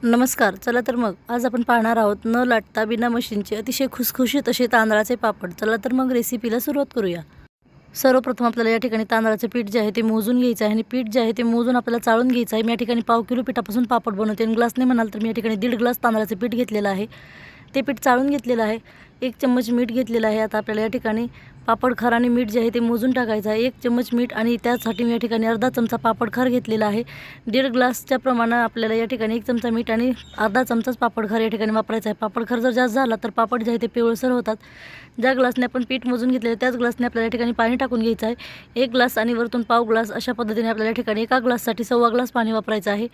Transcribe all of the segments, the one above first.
नमस्कार. चला तर मग आज आपण पाहणार आहोत न लाटता बिना मशीनचे अतिशय खुसखुशीत असे तांदळाचे पापड. चला तर मग रेसिपीला सुरुवात करूया. सर्वप्रथम आपल्याला या ठिकाणी तांदळाचे पीठ जे आहे ते मोजून घ्यायचं आहे आणि पीठ जे आहे ते मोजून आपल्याला चाळून घ्यायचं आहे. मी या ठिकाणी 1/2 किलो पिठापासून पापड बनवते आणि ग्लासने म्हणाल तर मी या ठिकाणी 1.5 ग्लास तांदळाचे पीठ घेतलेलं आहे. ते पीठ चाळून घेतलेलं आहे. 1 चम्मच मीठ घेतलेलं आहे. आता आपल्याला या ठिकाणी पापड खार आणि मीठ जे आहे ते मोजून टाकायचं आहे. 1 चम्मच मीठ आणि त्यासाठी मी या ठिकाणी अर्धा चमचा पापड खार घेतलेला आहे. 1.5 ग्लासच्या प्रमाणे आपल्याला या ठिकाणी 1 चमचा मीठ आणि अर्धा चमचाच पापड खार या ठिकाणी वापरायचा आहे. पापड खार जर जास्त झाला तर पापड जे आहे ते पिवळसर होतात. ज्या ग्लासने आपण पीठ मोजून घेतलेलं त्याच ग्लासने आपल्याला या ठिकाणी पाणी टाकून घ्यायचं आहे. 1 ग्लास आणि वरतून पाव ग्लास अशा पद्धतीने आपल्याला या ठिकाणी एका ग्लाससाठी 1/2 ग्लास पाणी वापरायचं आहे.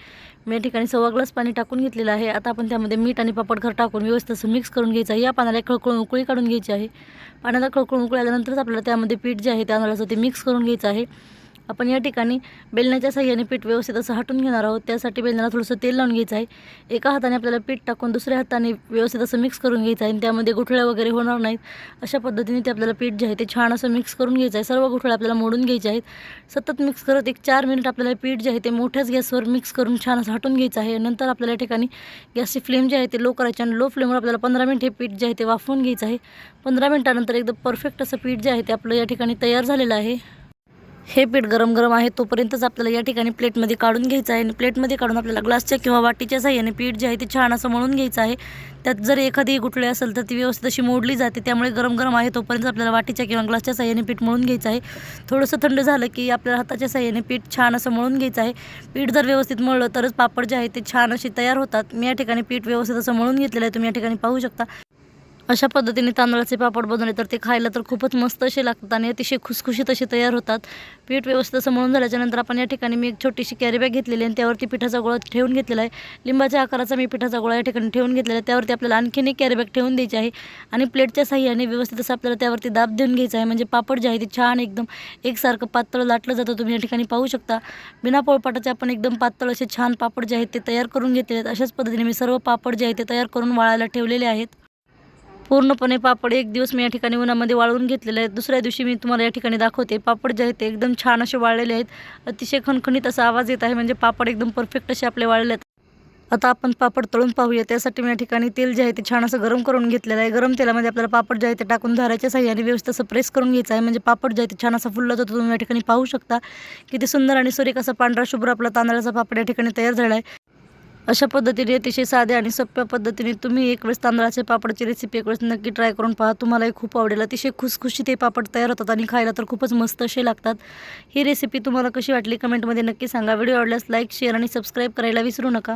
मी या ठिकाणी 1/2 ग्लास पाणी टाकून घेतलेलं आहे. आता आपण त्यामध्ये मीठ आणि पापड खार टाकून व्यवस्थित असं मिक्स करून घ्यायचं आहे. या पाण्याला खळखळून उकळी काढून घ्यायची आहे. पाण्याला खळखळून उकळी आल्यानंतरच आपल्याला त्यामध्ये पीठ जे आहे तांदळाचं ते मिक्स करून घ्यायचं आहे. आपण या ठिकाणी बेलण्याच्या साहाय्याने पीठ व्यवस्थित असं हटून घेणार आहोत. त्यासाठी बेलण्याला थोडंसं तेल लावून घ्यायचं आहे. एका हाताने आपल्याला पीठ टाकून दुसऱ्या हाताने व्यवस्थित असं मिक्स करून घ्यायचं आहे आणि त्यामध्ये गुठळ्या वगैरे होणार नाहीत अशा पद्धतीने ते आपल्याला पीठ जे आहे ते छान असं मिक्स करून घ्यायचं आहे. सर्व गुठळ्या आपल्याला मोडून घ्यायचे आहेत. सतत मिक्स करत 1-4 मिनिट आपल्याला पीठ जे आहे ते मोठ्याच गॅसवर मिक्स करून छान असं हटून घ्यायचं आहे. नंतर आपल्याला या ठिकाणी गॅसची फ्लेम जी आहे ते लो करायची आणि लो फ्लेमवर आपल्याला 15 मिनिट हे पीठ जे आहे ते वाफवून घ्यायचं आहे. 15 मिनिटानंतर एकदम परफेक्ट असं पीठ जे आहे ते आपलं या ठिकाणी तयार झालेलं आहे. हे पीठ गरम गरम आहे तोपर्यंतच आपल्याला या ठिकाणी प्लेटमध्ये काढून घ्यायचं आहे आणि प्लेटमध्ये काढून आपल्याला ग्लासच्या किंवा वाटीच्या साहाय्याने पीठ जे आहे ते छान असं मळून घ्यायचं आहे. त्यात जर एखादी गुठळी असेल तर ती व्यवस्थित अशी मोडली जाते. त्यामुळे गरम गरम आहे तोपर्यंत आपल्याला वाटीच्या किंवा ग्लासच्या साहाय्याने पीठ मळून घ्यायचं आहे. थोडंसं थंड झालं की आपल्याला हाताच्या साहाय्याने पीठ छान असं मळून घ्यायचं आहे. पीठ जर व्यवस्थित मळलं तरच पापड जे आहे ते छान असे तयार होतात. मी या ठिकाणी पीठ व्यवस्थित असं मळून घेतलेलं आहे. तुम्ही या ठिकाणी पाहू शकता. अशा पद्धतीने तांदळाचे पापड बनवले तर ते खायला तर खूपच मस्त असे लागतात आणि अतिशय खुसखुशीत असे तयार होतात. पीठ व्यवस्थित असं मळून झाल्याच्यानंतर आपण या ठिकाणी मी एक छोटीशी कॅरी बॅग घेतलेली आहे आणि त्यावरती पिठाचा गोळा ठेवून घेतलेला आहे. लिंबाच्या आकाराचा मी पिठाचा गोळा या ठिकाणी ठेवून घेतलेला आहे. त्यावरती आपल्याला आणखीन एक कॅरी बॅग ठेवून द्यायची आहे आणि प्लेटच्या साहाय्याने व्यवस्थित असं आपल्याला त्यावरती दाब देऊन घ्यायचं आहे. म्हणजे पापड जे आहे ते छान एकदम एकसारखं पातळ लाटलं जातं. तुम्ही या ठिकाणी पाहू शकता. बिना पोळपाटाचे आपण एकदम पातळ असे छान पापड जे आहेत ते तयार करून घेतलेले आहेत. अशाच पद्धतीने मी सर्व पापड जे आहेत ते तयार करून वाळायला ठेवलेले आहेत. पूर्णपणे पापड 1 दिवस मी या ठिकाणी उन्हामध्ये वाळवून घेतलेले आहेत. दुसऱ्या दिवशी मी तुम्हाला या ठिकाणी दाखवते. पापड जे आहेत ते एकदम छान असे वाळलेले आहेत. अतिशय खणखणीत असा आवाज येत आहे. म्हणजे पापड एकदम परफेक्ट असे आपले वाळले आहेत. आता आपण पापड तळून पाहूया. त्यासाठी मी या ठिकाणी तेल जे आहे ते छान असं गरम करून घेतलेलं आहे. गरम तेलामध्ये आपल्याला पापड जे आहे ते टाकून झाऱ्याच्या साहाय्याने व्यवस्थित असं प्रेस करून घ्यायचं आहे. म्हणजे पापड जे आहे ते छान असं फुलला जातो. तुम्ही या ठिकाणी पाहू शकता. किती सुंदर आणि सुरेख असा पांढरा शुभ्र आपला तांदळाचा पापड या ठिकाणी तयार झाला आहे. अशा पद्धतीने अतिशय साध्या आणि सोप्या पद्धतीने तुम्ही एक वेळेस तांदळाच्या पापडची रेसिपी एक वेळेस नक्की ट्राय करून पहा. तुम्हालाही खूप आवडेल. अतिशय खुसखुशीत हे पापड तयार होतात आणि खायला तर खूपच मस्त असे लागतात. ही रेसिपी तुम्हाला कशी वाटली कमेंटमध्ये नक्की सांगा. व्हिडिओ आवडल्यास लाईक, शेअर आणि सबस्क्राईब करायला विसरू नका.